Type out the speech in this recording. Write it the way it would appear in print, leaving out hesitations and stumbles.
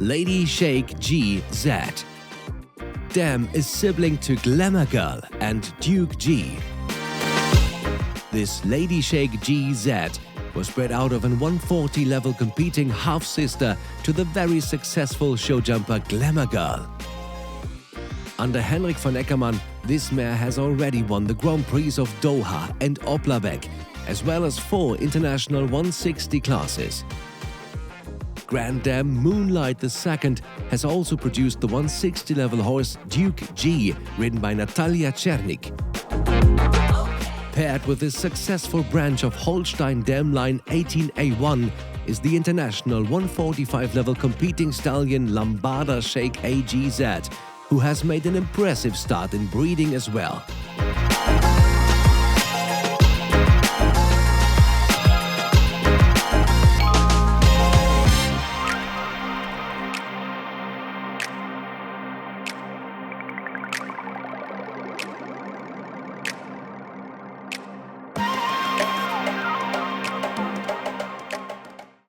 Lady Shake GZ. Dam is sibling to Glamour Girl and Duke G. This Lady Shake GZ was bred out of an 140 level competing half-sister to the very successful showjumper Glamour Girl. Under Henrik von Eckermann, this mare has already won the Grand Prix of Doha and Oplavec, as well as 4 international 160 classes. Grand Dam Moonlight II has also produced the 160 level horse Duke G, ridden by Natalia Czernik. Paired with this successful branch of Holstein Dam line 18A1 is the international 145 level competing stallion Lambada Shake AGZ, who has made an impressive start in breeding as well.